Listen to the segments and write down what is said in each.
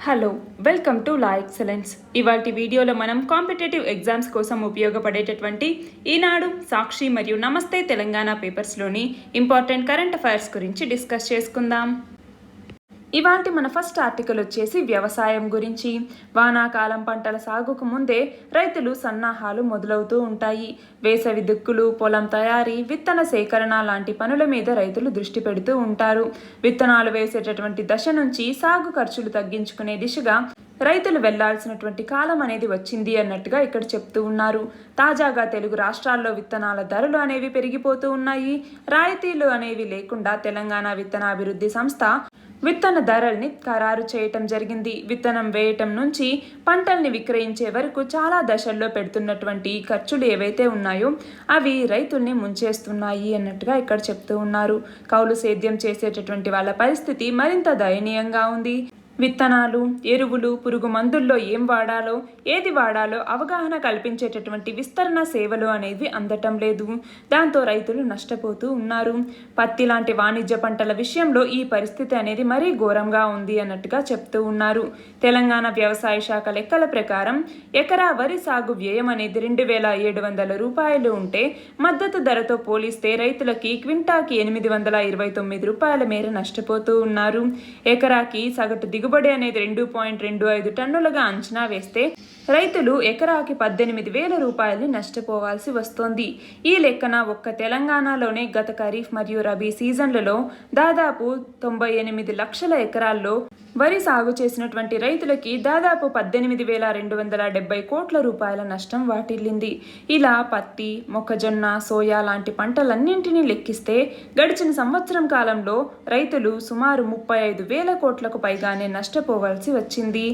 Hello welcome to law excellence. ఇవాల్టి వీడియోలో మనం కాంపిటేటివ్ ఎగ్జామ్స్ కోసం ఉపయోగపడేటటువంటి ఈనాడు, సాక్షి మరియు నమస్తే తెలంగాణ పేపర్స్లోని ఇంపార్టెంట్ కరెంట్ అఫైర్స్ గురించి డిస్కస్ చేసుకుందాం. ఇవాల్టి మన ఫస్ట్ ఆర్టికల్ వచ్చేసి వ్యవసాయం గురించి. వానాకాలం పంటల సాగుకు ముందే రైతులు సన్నాహాలు మొదలవుతూ ఉంటాయి. వేసవి దుక్కులు, పొలం తయారీ, విత్తన సేకరణ లాంటి పనుల మీద రైతులు దృష్టి పెడుతూ ఉంటారు. విత్తనాలు వేసేటటువంటి దశ నుంచి సాగు ఖర్చులు తగ్గించుకునే దిశగా రైతులు వెళ్లాల్సినటువంటి కాలం అనేది వచ్చింది అన్నట్టుగా ఇక్కడ చెప్తూ ఉన్నారు. తాజాగా తెలుగు రాష్ట్రాల్లో విత్తనాల ధరలు అనేవి పెరిగిపోతూ ఉన్నాయి. రాయితీలు అనేవి లేకుండా తెలంగాణ విత్తనాభివృద్ధి సంస్థ విత్తన ధరల్ని ఖరారు చేయటం జరిగింది. విత్తనం వేయటం నుంచి పంటల్ని విక్రయించే వరకు చాలా దశల్లో పెడుతున్నటువంటి ఖర్చులు ఏవైతే ఉన్నాయో అవి రైతుల్ని ముంచేస్తున్నాయి అన్నట్టుగా ఇక్కడ చెప్తూ ఉన్నారు. కౌలు సేద్యం చేసేటటువంటి వాళ్ళ పరిస్థితి మరింత దయనీయంగా ఉంది. విత్తనాలు, ఎరువులు, పురుగు మందుల్లో ఏం వాడాలో, ఏది వాడాలో అవగాహన కల్పించేటటువంటి విస్తరణ సేవలు అనేవి అందటం లేదు. దాంతో రైతులు నష్టపోతూ ఉన్నారు. పత్తి లాంటి వాణిజ్య పంటల విషయంలో ఈ పరిస్థితి అనేది మరీ ఘోరంగా ఉంది అన్నట్టుగా చెప్తూ ఉన్నారు. తెలంగాణ వ్యవసాయ శాఖ లెక్కల ప్రకారం ఎకరా వరి సాగు వ్యయం అనేది 2,700 రూపాయలు ఉంటే మద్దతు ధరతో పోలిస్తే రైతులకి క్వింటాకి 829 రూపాయల మేర నష్టపోతూ ఉన్నారు. ఎకరాకి సగటు దిగుబడి అనేది 2.25 టన్నులుగా అంచనా వేస్తే రైతులు ఎకరాకి 18,000 రూపాయలు నష్టపోవాల్సి వస్తోంది. ఈ లెక్కన ఒక్క తెలంగాణలోనే గత ఖరీఫ్ మరియు రబీ సీజన్లలో దాదాపు 98 లక్షల ఎకరాల్లో వరి సాగు చేసినటువంటి రైతులకి దాదాపు 18,270 కోట్ల రూపాయల నష్టం వాటిల్లింది. ఇలా పత్తి, మొక్కజొన్న, సోయా లాంటి పంటలన్నింటినీ లెక్కిస్తే గడిచిన సంవత్సరం కాలంలో రైతులు సుమారు 35,000 కోట్లకు పైగానే నష్టపోవాల్సి వచ్చింది.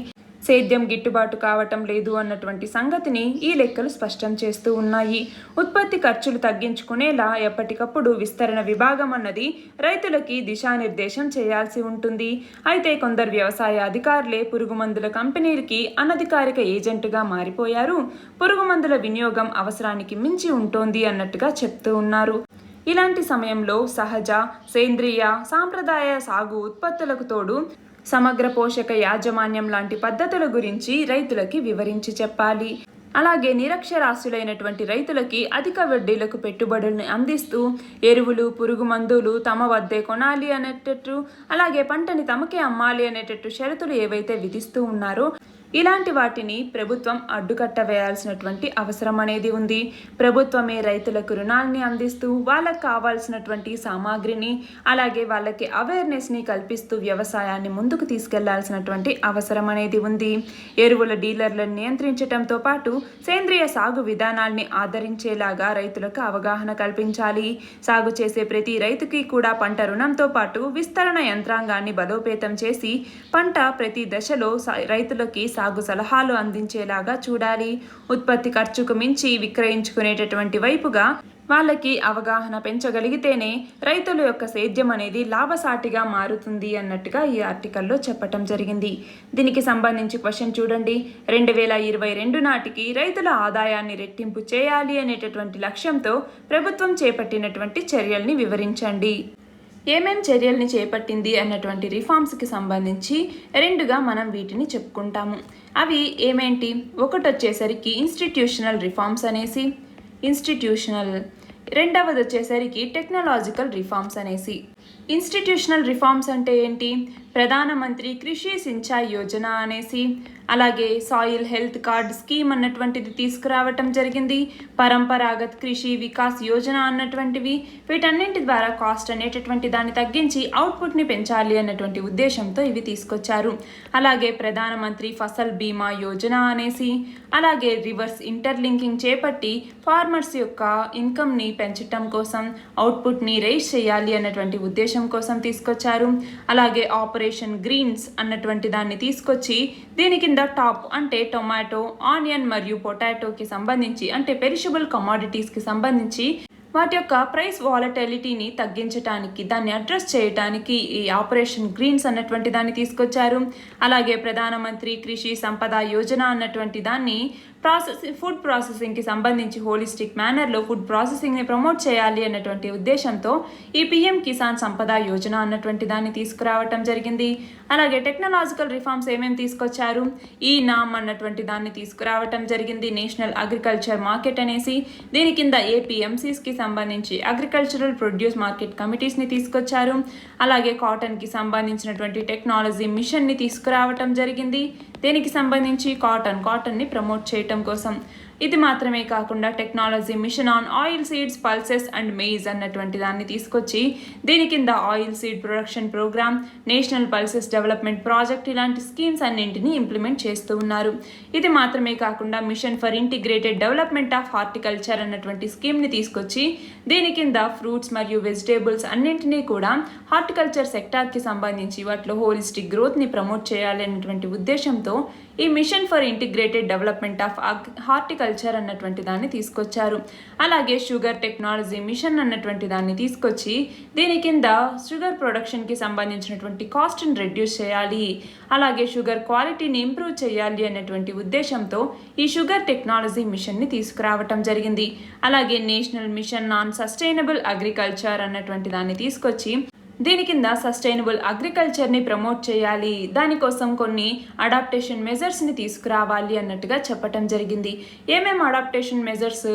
సేద్యం గిట్టుబాటు కావటం లేదు అన్నటువంటి సంగతిని ఈ లెక్కలు స్పష్టం చేస్తూ ఉన్నాయి. ఉత్పత్తి ఖర్చులు తగ్గించుకునేలా ఎప్పటికప్పుడు విస్తరణ విభాగం అన్నది రైతులకి దిశానిర్దేశం చేయాల్సి ఉంటుంది. అయితే కొందరు వ్యవసాయ అధికారులే పురుగు మందుల కంపెనీలకి అనధికారిక ఏజెంటుగా మారిపోయారు. పురుగు మందుల వినియోగం అవసరానికి మించి ఉంటోంది అన్నట్టుగా చెప్తూ ఉన్నారు. ఇలాంటి సమయంలో సహజ, సేంద్రియ, సాంప్రదాయ సాగు ఉత్పత్తులకు తోడు సమగ్ర పోషక యాజమాన్యం లాంటి పద్ధతుల గురించి రైతులకి వివరించి చెప్పాలి. అలాగే నిరక్షరాస్యులైనటువంటి రైతులకి అధిక వడ్డీలకు పెట్టుబడుల్ని అందిస్తూ ఎరువులు, పురుగు మందులు తమ వద్దే కొనాలి అనేటట్టు, అలాగే పంటని తమకే అమ్మాలి అనేటట్టు షరతులు ఏవైతే విధిస్తూ ఉన్నారో ఇలాంటి వాటిని ప్రభుత్వం అడ్డుకట్ట వేయాల్సినటువంటి అవసరం అనేది ఉంది. ప్రభుత్వమే రైతులకు రుణాలని అందిస్తూ వాళ్ళకు కావాల్సినటువంటి సామాగ్రిని, అలాగే వాళ్ళకి అవేర్నెస్ని కల్పిస్తూ వ్యవసాయాన్ని ముందుకు తీసుకెళ్లాల్సినటువంటి అవసరం అనేది ఉంది. ఎరువుల డీలర్లను నియంత్రించడంతో పాటు సేంద్రియ సాగు విధానాల్ని ఆదరించేలాగా రైతులకు అవగాహన కల్పించాలి. సాగు చేసే ప్రతి రైతుకి కూడా పంట రుణంతో పాటు విస్తరణ యంత్రాంగాన్ని బలోపేతం చేసి పంట ప్రతి దశలో రైతులకి సాగు సలహాలు అందించేలాగా చూడాలి. ఉత్పత్తి ఖర్చుకు మించి విక్రయించుకునేటటువంటి వైపుగా వాళ్ళకి అవగాహన పెంచగలిగితేనే రైతుల యొక్క సేద్యం అనేది లాభసాటిగా మారుతుంది అన్నట్టుగా ఈ ఆర్టికల్లో చెప్పటం జరిగింది. దీనికి సంబంధించి క్వశ్చన్ చూడండి. 2022 నాటికి రైతుల ఆదాయాన్ని రెట్టింపు చేయాలి అనేటటువంటి లక్ష్యంతో ప్రభుత్వం చేపట్టినటువంటి చర్యల్ని వివరించండి. ఏమేం చర్యల్ని చేపట్టింది అన్నటువంటి రిఫార్మ్స్కి సంబంధించి రెండుగా మనం వీటిని చెప్పుకుంటాము. అవి ఏమేంటి? ఒకటి వచ్చేసరికి ఇన్స్టిట్యూషనల్ రిఫార్మ్స్ అనేసి ఇన్స్టిట్యూషనల్, రెండవది వచ్చేసరికి టెక్నాలజికల్ రిఫార్మ్స్ అనేసి. ఇన్స్టిట్యూషనల్ రిఫార్మ్స్ అంటే ఏంటి? ప్రధానమంత్రి కృషి సించాయ్ యోజన అనేసి, అలాగే సాయిల్ హెల్త్ కార్డ్ స్కీమ్ అన్నటువంటిది తీసుకురావటం జరిగింది. పరంపరాగత్ కృషి వికాస్ యోజన అన్నటువంటివి. వీటన్నింటి ద్వారా కాస్ట్ అనేటటువంటి దాన్ని తగ్గించి అవుట్పుట్ని పెంచాలి అన్నటువంటి ఉద్దేశంతో ఇవి తీసుకొచ్చారు. అలాగే ప్రధానమంత్రి ఫసల్ బీమా యోజన అనేసి, అలాగే రివర్స్ ఇంటర్లింకింగ్ చేపట్టి ఫార్మర్స్ యొక్క ఇన్కమ్ని పెంచటం కోసం, అవుట్పుట్ని రైజ్ చేయాలి అన్నటువంటి ఉద్దేశం కోసం తీసుకొచ్చారు. అలాగే ఆపరేషన్ గ్రీన్స్ అన్నటువంటి దాన్ని తీసుకొచ్చి దీని కింద టాప్ అంటే టొమాటో, ఆనియన్ మరియు పొటాటోకి సంబంధించి అంటే పెరిషబుల్ కమోడిటీస్కి సంబంధించి వాటి యొక్క ప్రైస్ వాలటిలిటీని తగ్గించడానికి, దాన్ని అడ్రస్ చేయడానికి ఈ ఆపరేషన్ గ్రీన్స్ అన్నటువంటి దాన్ని తీసుకొచ్చారు. అలాగే ప్రధానమంత్రి కృషి సంపద యోజన అన్నటువంటి దాన్ని ఫుడ్ ప్రాసెసింగ్కి సంబంధించి హోలిస్టిక్ మేనర్లో ఫుడ్ ప్రాసెసింగ్ని ప్రమోట్ చేయాలి అన్నటువంటి ఉద్దేశంతో ఈ పిఎం కిసాన్ సంపద యోజన అన్నటువంటి దాన్ని తీసుకురావటం జరిగింది. అలాగే టెక్నాలజికల్ రిఫార్మ్స్ ఏమేమి తీసుకొచ్చారు, ఈ నామ్ అన్నటువంటి దాన్ని తీసుకురావటం జరిగింది. నేషనల్ అగ్రికల్చర్ మార్కెట్ అనేసి దీని కింద ఏపీఎంసీస్కి సంబంధించి అగ్రికల్చరల్ ప్రొడ్యూస్ మార్కెట్ కమిటీస్ని తీసుకొచ్చారు. అలాగే కాటన్కి సంబంధించినటువంటి టెక్నాలజీ మిషన్ని తీసుకురావటం జరిగింది. దీనికి సంబంధించి కాటన్ని ప్రమోట్ చేయటం కోసం. ఇది మాత్రమే కాకుండా technology mission on oil seeds, pulses and maize అన్నటువంటి దాన్ని తీసుకొచ్చి దీని కింద oil seed production programme, national pulses development project ఇలాంటి స్కీమ్స్ అన్నింటినీ ఇంప్లిమెంట్ చేస్తూ ఉన్నారు. ఇది మాత్రమే కాకుండా mission for integrated development of horticulture అన్నటువంటి స్కీమ్ని తీసుకొచ్చి దీని కింద ఫ్రూట్స్ మరియు వెజిటేబుల్స్ అన్నింటినీ కూడా హార్టికల్చర్ సెక్టార్కి సంబంధించి వాటిలో హోలిస్టిక్ గ్రోత్ని ప్రమోట్ చేయాలి అన్నటువంటి ఉద్దేశంతో ఈ machine for integrated development of horticulture అన్నటువంటి దాన్ని తీసుకొచ్చారు. అలాగే షుగర్ టెక్నాలజీ మిషన్ అన్నటువంటి దాన్ని తీసుకొచ్చి దీని కింద షుగర్ ప్రొడక్షన్కి సంబంధించినటువంటి కాస్ట్ని రెడ్యూస్ చేయాలి, అలాగే షుగర్ క్వాలిటీని ఇంప్రూవ్ చేయాలి అన్నటువంటి ఉద్దేశంతో ఈ షుగర్ టెక్నాలజీ మిషన్ని తీసుకురావటం జరిగింది. అలాగే national mission on sustainable agriculture అన్నటువంటి దాన్ని తీసుకొచ్చి దీని కింద సస్టైనబుల్ అగ్రికల్చర్ని ప్రమోట్ చేయాలి, దానికోసం కొన్ని అడాప్టేషన్ మెజర్స్ని తీసుకురావాలి అన్నట్టుగా చెప్పటం జరిగింది. ఏమేమి అడాప్టేషన్ మెజర్స్?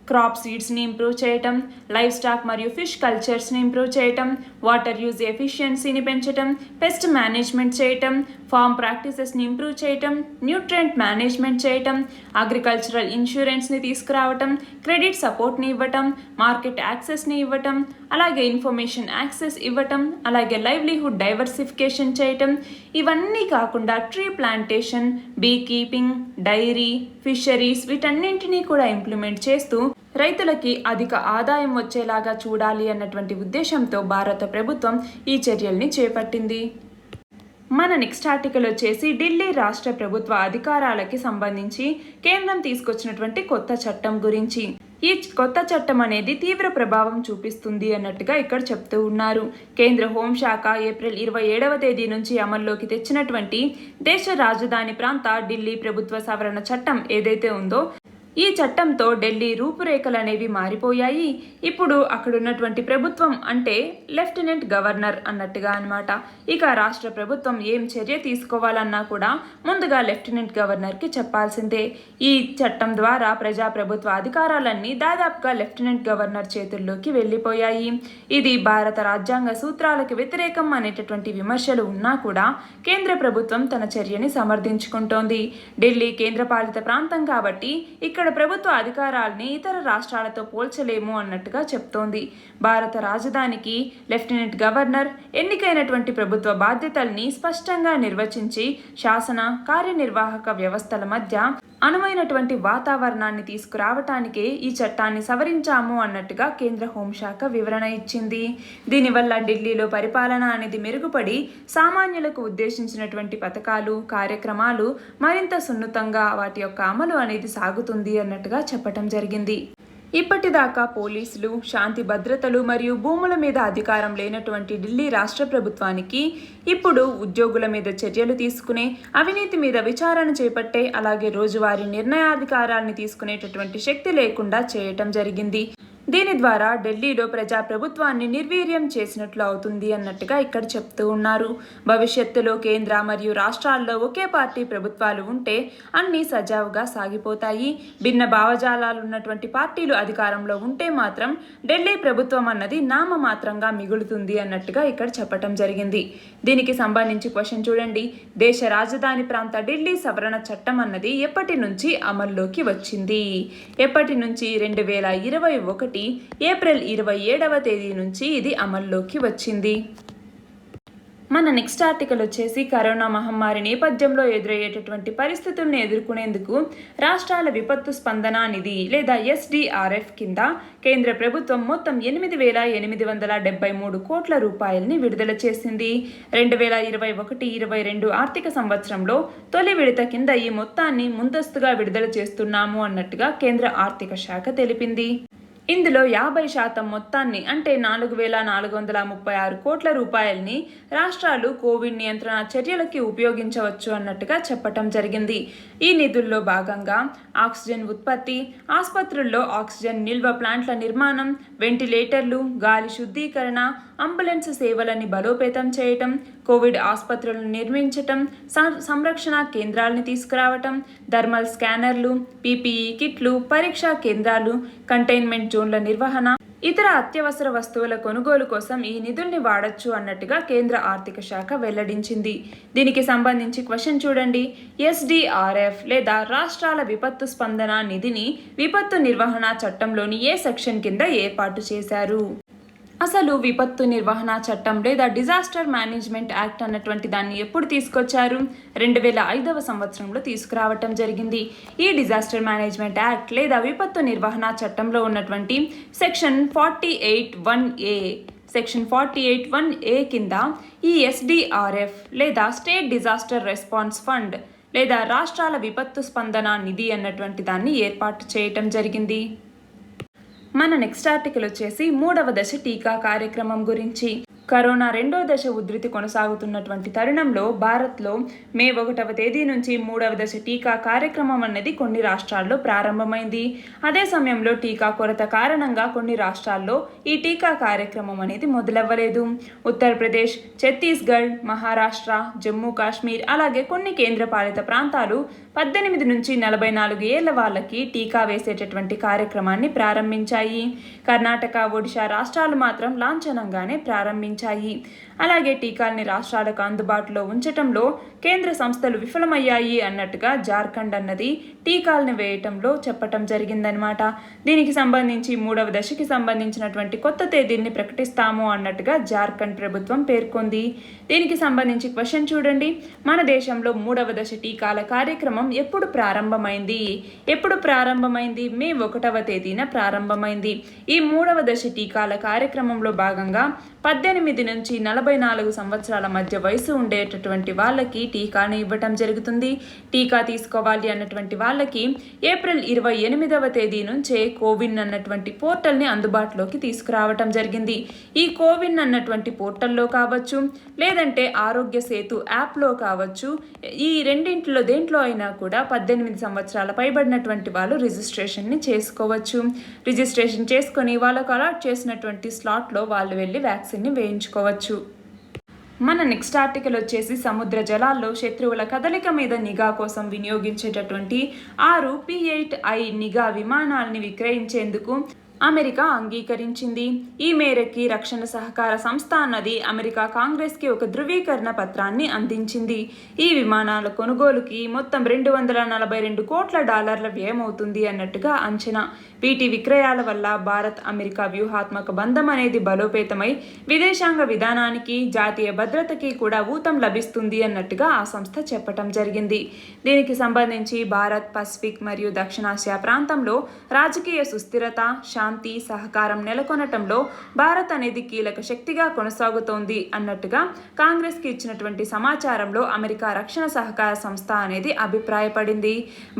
క్రాప్ సీడ్స్ని ఇంప్రూవ్ చేయటం, లైవ్ స్టాక్ మరియు ఫిష్ కల్చర్స్ని ఇంప్రూవ్ చేయటం, వాటర్ యూజ్ ఎఫిషియన్సీని పెంచటం, పెస్ట్ మేనేజ్మెంట్ చేయటం, ఫార్మ్ ప్రాక్టీసెస్ని ఇంప్రూవ్ చేయటం, న్యూట్రియంట్ మేనేజ్మెంట్ చేయటం, అగ్రికల్చరల్ ఇన్సూరెన్స్ని తీసుకురావటం, క్రెడిట్ సపోర్ట్ని ఇవ్వటం, మార్కెట్ యాక్సెస్ని ఇవ్వటం, అలాగే ఇన్ఫర్మేషన్ యాక్సెస్ ఇవ్వటం, అలాగే లైవ్లీహుడ్ డైవర్సిఫికేషన్ చేయటం. ఇవన్నీ కాకుండా tree plantation, bee keeping, dairy, fisheries వీటన్నింటినీ కూడా ఇంప్లిమెంట్ చేస్తూ రైతులకి అధిక ఆదాయం వచ్చేలాగా చూడాలి అన్నటువంటి ఉద్దేశంతో భారత ప్రభుత్వం ఈ చర్యల్ని చేపట్టింది. మన నెక్స్ట్ ఆర్టికల్ వచ్చేసి ఢిల్లీ రాష్ట్ర ప్రభుత్వ అధికారాలకి సంబంధించి కేంద్రం తీసుకొచ్చినటువంటి కొత్త చట్టం గురించి. ఈ కొత్త చట్టం అనేది తీవ్ర ప్రభావం చూపిస్తుంది అన్నట్టుగా ఇక్కడ చెప్తూ ఉన్నారు. కేంద్ర హోంశాఖ ఏప్రిల్ 27వ తేదీ నుంచి అమల్లోకి తెచ్చినటువంటి దేశ రాజధాని ప్రాంత ఢిల్లీ ప్రభుత్వ సవరణ చట్టం ఏదైతే ఉందో ఈ చట్టంతో ఢిల్లీ రూపురేఖలు అనేవి మారిపోయాయి. ఇప్పుడు అక్కడున్నటువంటి ప్రభుత్వం అంటే లెఫ్టినెంట్ గవర్నర్ అన్నట్టుగా అన్నమాట. ఇక రాష్ట్ర ప్రభుత్వం ఏం చర్య తీసుకోవాలన్నా కూడా ముందుగా లెఫ్టినెంట్ గవర్నర్కి చెప్పాల్సిందే. ఈ చట్టం ద్వారా ప్రజాప్రభుత్వ అధికారాలన్నీ దాదాపుగా లెఫ్టినెంట్ గవర్నర్ చేతుల్లోకి వెళ్ళిపోయాయి. ఇది భారత రాజ్యాంగ సూత్రాలకు వ్యతిరేకం అనేటటువంటి విమర్శలు ఉన్నా కూడా కేంద్ర ప్రభుత్వం తన చర్యని సమర్థించుకుంటోంది. ఢిల్లీ కేంద్రపాలిత ప్రాంతం కాబట్టి ఇక్కడ ప్రభుత్వ అధికారాల్ని ఇతర రాష్ట్రాలతో పోల్చలేము అన్నట్టుగా చెప్తోంది. భారత రాజధానికి లెఫ్టినెంట్ గవర్నర్ ఎన్నికైనటువంటి ప్రభుత్వ బాధ్యతల్ని స్పష్టంగా నిర్వచించి శాసన కార్యనిర్వాహక వ్యవస్థల మధ్య అనువైనటువంటి వాతావరణాన్ని తీసుకురావటానికే ఈ చట్టాన్ని సవరించాము అన్నట్టుగా కేంద్ర హోంశాఖ వివరణ ఇచ్చింది. దీనివల్ల ఢిల్లీలో పరిపాలన అనేది మెరుగుపడి సామాన్యులకు ఉద్దేశించినటువంటి పథకాలు, కార్యక్రమాలు మరింత సున్నితంగా వాటి యొక్క అమలు అనేది సాగుతుంది అన్నట్టుగా చెప్పటం జరిగింది. ఇప్పటిదాకా పోలీసులు, శాంతి భద్రతలు మరియు భూముల మీద అధికారం లేనటువంటి ఢిల్లీ రాష్ట్ర ప్రభుత్వానికి ఇప్పుడు ఉద్యోగుల మీద చర్యలు తీసుకునే, అవినీతి మీద విచారణ చేపట్టే, అలాగే రోజువారీ నిర్ణయాధికారాన్ని తీసుకునేటటువంటి శక్తి లేకుండా చేయటం జరిగింది. దీని ద్వారా ఢిల్లీలో ప్రజాప్రభుత్వాన్ని నిర్వీర్యం చేసినట్లు అవుతుంది అన్నట్టుగా ఇక్కడ చెప్తూ ఉన్నారు. భవిష్యత్తులో కేంద్ర మరియు రాష్ట్రాల్లో ఒకే పార్టీ ప్రభుత్వాలు ఉంటే అన్నీ సజావుగా సాగిపోతాయి. భిన్న భావజాలాలు ఉన్నటువంటి పార్టీలు అధికారంలో ఉంటే మాత్రం ఢిల్లీ ప్రభుత్వం అన్నది నామమాత్రంగా మిగులుతుంది అన్నట్టుగా ఇక్కడ చెప్పటం జరిగింది. దీనికి సంబంధించి క్వశ్చన్ చూడండి. దేశ రాజధాని ప్రాంత ఢిల్లీ సవరణ చట్టం అన్నది ఎప్పటి నుంచి అమల్లోకి వచ్చింది? ఎప్పటి నుంచి? 2021 ఏప్రిల్ 27వ తేదీ నుంచి ఇది అమల్లోకి వచ్చింది. మన నెక్స్ట్ ఆర్టికల్ వచ్చేసి కరోనా మహమ్మారి నేపథ్యంలో ఎదురయ్యేటటువంటి పరిస్థితులను ఎదుర్కొనేందుకు రాష్ట్రాల విపత్తు స్పందన నిధి లేదా SDRF కింద కేంద్ర ప్రభుత్వం మొత్తం 8,873 కోట్ల రూపాయలని విడుదల చేసింది. 2021-22 ఆర్థిక సంవత్సరంలో తొలి విడత కింద ఈ మొత్తాన్ని ముందస్తుగా విడుదల చేస్తున్నాము అన్నట్టుగా కేంద్ర ఆర్థిక శాఖ తెలిపింది. ఇందులో 50% మొత్తాన్ని అంటే 4,436 కోట్ల రూపాయల్ని రాష్ట్రాలు కోవిడ్ నియంత్రణ చర్యలకి ఉపయోగించవచ్చు అన్నట్టుగా చెప్పటం జరిగింది. ఈ నిధుల్లో భాగంగా ఆక్సిజన్ ఉత్పత్తి, ఆసుపత్రుల్లో ఆక్సిజన్ నిల్వ ప్లాంట్ల నిర్మాణం, వెంటిలేటర్లు, గాలి శుద్ధీకరణ, అంబులెన్స్ సేవలని బలోపేతం చేయటం, కోవిడ్ ఆసుపత్రులను నిర్మించటం, సంరక్షణ కేంద్రాలను తీసుకురావటం, థర్మల్ స్కానర్లు, పీపీఈ కిట్లు, పరీక్షా కేంద్రాలు, కంటైన్మెంట్ జోన్ల నిర్వహణ, ఇతర అత్యవసర వస్తువుల కొనుగోలు కోసం ఈ నిధుల్ని వాడొచ్చు అన్నట్టుగా కేంద్ర ఆర్థిక శాఖ వెల్లడించింది. దీనికి సంబంధించి క్వశ్చన్ చూడండి. SDRF లేదా రాష్ట్రాల విపత్తు స్పందన నిధిని విపత్తు నిర్వహణ చట్టంలోని ఏ సెక్షన్ కింద ఏర్పాటు చేశారు? అసలు విపత్తు నిర్వహణ చట్టం లేదా డిజాస్టర్ మేనేజ్మెంట్ యాక్ట్ అన్నటువంటి దాన్ని ఎప్పుడు తీసుకొచ్చారు? 2005వ సంవత్సరంలో తీసుకురావటం జరిగింది. ఈ డిజాస్టర్ మేనేజ్మెంట్ యాక్ట్ లేదా విపత్తు నిర్వహణ చట్టంలో ఉన్నటువంటి సెక్షన్ 48(1)A సెక్షన్ 48(1)A కింద ఈ SDRF లేదా స్టేట్ డిజాస్టర్ రెస్పాన్స్ ఫండ్ లేదా రాష్ట్రాల విపత్తు స్పందన నిధి అన్నటువంటి దాన్ని ఏర్పాటు చేయటం జరిగింది. మన నెక్స్ట్ ఆర్టికల్ వచ్చేసి 3వ దశ టీకా కార్యక్రమం గురించి. కరోనా 2వ దశ ఉధృతి కొనసాగుతున్నటువంటి తరుణంలో భారత్లో మే 1వ తేదీ నుంచి 3వ దశ టీకా కార్యక్రమం అనేది కొన్ని రాష్ట్రాల్లో ప్రారంభమైంది. అదే సమయంలో టీకా కొరత కారణంగా కొన్ని రాష్ట్రాల్లో ఈ టీకా కార్యక్రమం అనేది మొదలవ్వలేదు. ఉత్తరప్రదేశ్, ఛత్తీస్గఢ్, మహారాష్ట్ర, జమ్మూ కాశ్మీర్ అలాగే కొన్ని కేంద్రపాలిత ప్రాంతాలు 18 నుంచి 44 ఏళ్ల వాళ్ళకి టీకా వేసేటటువంటి కార్యక్రమాన్ని ప్రారంభించాయి. కర్ణాటక, ఒడిశా రాష్ట్రాలు మాత్రం లాంఛనంగానే ప్రారంభించాయి. అలాగే టీకాల్ని రాష్ట్రాలకు అందుబాటులో ఉంచటంలో కేంద్ర సంస్థలు విఫలమయ్యాయి అన్నట్టుగా జార్ఖండ్ అన్నది టీకాలను వేయటంలో చెప్పటం జరిగిందనమాట. దీనికి సంబంధించి 3వ దశకి సంబంధించినటువంటి కొత్త తేదీని ప్రకటిస్తాము అన్నట్టుగా జార్ఖండ్ ప్రభుత్వం పేర్కొంది. దీనికి సంబంధించి క్వశ్చన్ చూడండి. మన దేశంలో 3వ దశ టీకాల కార్యక్రమం ఎప్పుడు ప్రారంభమైంది? మే 1వ తేదీన ప్రారంభమైంది. ఈ 3వ దశ టీకాల కార్యక్రమంలో భాగంగా 18 నుంచి 44 సంవత్సరాల మధ్య వయసు ఉండేటటువంటి వాళ్ళకి టీకాను ఇవ్వటం జరుగుతుంది. టీకా తీసుకోవాలి అన్నటువంటి వాళ్ళకి ఏప్రిల్ 28వ తేదీ నుంచే కోవిన్ అన్నటువంటి పోర్టల్ని అందుబాటులోకి తీసుకురావటం జరిగింది. ఈ కోవిన్ అన్నటువంటి పోర్టల్లో కావచ్చు లేదంటే ఆరోగ్య సేతు యాప్లో కావచ్చు, ఈ రెండింటిలో దేంట్లో అయినా కూడా 18 సంవత్సరాల పైబడినటువంటి వాళ్ళు రిజిస్ట్రేషన్ని చేసుకోవచ్చు. రిజిస్ట్రేషన్ చేసుకొని వాళ్ళకు అలాట్ చేసినటువంటి స్లాట్లో వాళ్ళు వెళ్ళి వ్యాక్సిన్ని వేయించుకోవచ్చు. మన నెక్స్ట్ ఆర్టికల్ వచ్చేసి సముద్ర జలాల్లో శత్రువుల కదలిక మీద నిఘా కోసం వినియోగించేటటువంటి 6 P-8I నిఘా విమానాల్ని విక్రయించేందుకు అమెరికా అంగీకరించింది. ఈ మేరకి రక్షణ సహకార సంస్థ అన్నది అమెరికా కాంగ్రెస్కి ఒక ధృవీకరణ పత్రాన్ని అందించింది. ఈ విమానాల కొనుగోలుకి మొత్తం $242 కోట్ల వ్యయమవుతుంది అన్నట్టుగా అంచనా. వీటి విక్రయాల వల్ల భారత్ అమెరికా వ్యూహాత్మక బంధం అనేది బలోపేతమై విదేశాంగ విధానానికి, జాతీయ భద్రతకి కూడా ఊతం లభిస్తుంది అన్నట్టుగా ఆ సంస్థ చెప్పటం జరిగింది. దీనికి సంబంధించి భారత్, పసిఫిక్ మరియు దక్షిణాసియా ప్రాంతంలో రాజకీయ సుస్థిరత, శాంతి, సహకారం నెలకొనటంలో భారత్ అనేది కీలక శక్తిగా కొనసాగుతోంది అన్నట్టుగా కాంగ్రెస్కి ఇచ్చినటువంటి సమాచారంలో అమెరికా రక్షణ సహకార సంస్థ అనేది అభిప్రాయపడింది.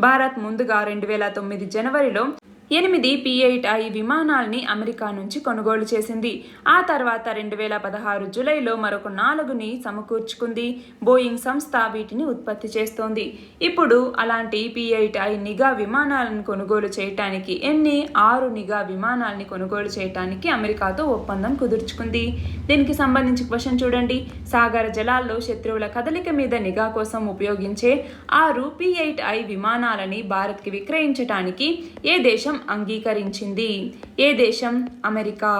భారత్ ముందుగా 2009 జనవరిలో 8 P-8I విమానాల్ని అమెరికా నుంచి కొనుగోలు చేసింది. ఆ తర్వాత 2016 జూలైలో మరొక 4ని సమకూర్చుకుంది. బోయింగ్ సంస్థ వీటిని ఉత్పత్తి చేస్తోంది. ఇప్పుడు అలాంటి P-8I నిఘా విమానాలను కొనుగోలు చేయటానికి 6 నిఘా విమానాల్ని కొనుగోలు చేయటానికి అమెరికాతో ఒప్పందం కుదుర్చుకుంది. దీనికి సంబంధించి క్వశ్చన్ చూడండి. సాగర జలాల్లో శత్రువుల కదలిక మీద నిఘా కోసం ఉపయోగించే 6 P-8I విమానాలని భారత్కి విక్రయించటానికి ఏ దేశం అంగీకరించింది? ఏ దేశం? అమెరికా.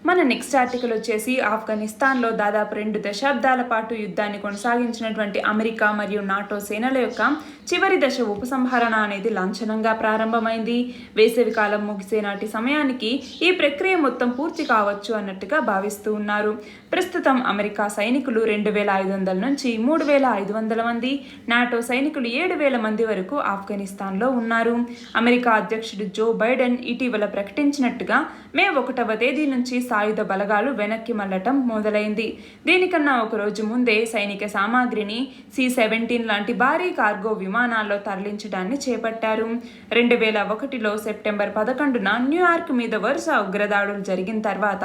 మన నెక్స్ట్ ఆర్టికల్ వచ్చేసి ఆఫ్ఘనిస్తాన్లో దాదాపు 2 దశాబ్దాల పాటు యుద్ధాన్ని కొనసాగించినటువంటి అమెరికా మరియు నాటో సేనల యొక్క చివరి దశ ఉపసంహరణ అనేది లాంఛనంగా ప్రారంభమైంది. వేసవికాలం ముగిసే నాటి సమయానికి ఈ ప్రక్రియ మొత్తం పూర్తి కావచ్చు అన్నట్టుగా భావిస్తూ ఉన్నారు. ప్రస్తుతం అమెరికా సైనికులు 2500 నుంచి 3500 మంది, నాటో సైనికులు 7000 మంది వరకు ఆఫ్ఘనిస్తాన్లో ఉన్నారు. అమెరికా అధ్యక్షుడు జో బైడెన్ ఇటీవల ప్రకటించినట్టుగా మే 1వ తేదీ నుంచి సాయుధ బలగాలు వెనక్కి మళ్లటం మొదలైంది. దీనికన్నా ఒకరోజు ముందే సైనిక సామాగ్రిని C-17 లాంటి భారీ కార్గో విమానాల్లో తరలించడాన్ని చేపట్టారు. 2001లో సెప్టెంబర్ 11న న్యూయార్క్ మీద వరుస ఉగ్రదాడులు జరిగిన తర్వాత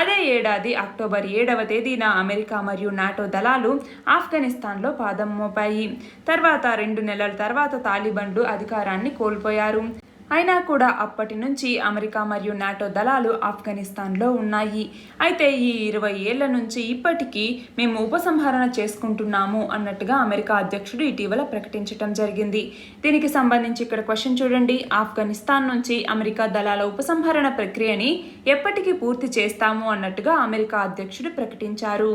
అదే ఏడాది అక్టోబర్ 7వ తేదీన అమెరికా మరియు నాటో దళాలు ఆఫ్ఘనిస్తాన్లో పాదం మోపాయి. తర్వాత 2 నెలల తర్వాత తాలిబాన్లు అధికారాన్ని కోల్పోయారు. అయినా కూడా అప్పటి నుంచి అమెరికా మరియు నాటో దళాలు ఆఫ్ఘనిస్తాన్లో ఉన్నాయి. అయితే ఈ 20 ఏళ్ల నుంచి ఇప్పటికీ మేము ఉపసంహరణ చేసుకుంటున్నాము అన్నట్టుగా అమెరికా అధ్యక్షుడు ఇటీవల ప్రకటించడం జరిగింది. దీనికి సంబంధించి ఇక్కడ క్వశ్చన్ చూడండి. ఆఫ్ఘనిస్తాన్ నుంచి అమెరికా దళాల ఉపసంహరణ ప్రక్రియని ఎప్పటికీ పూర్తి చేస్తాము అన్నట్టుగా అమెరికా అధ్యక్షుడు ప్రకటించారు.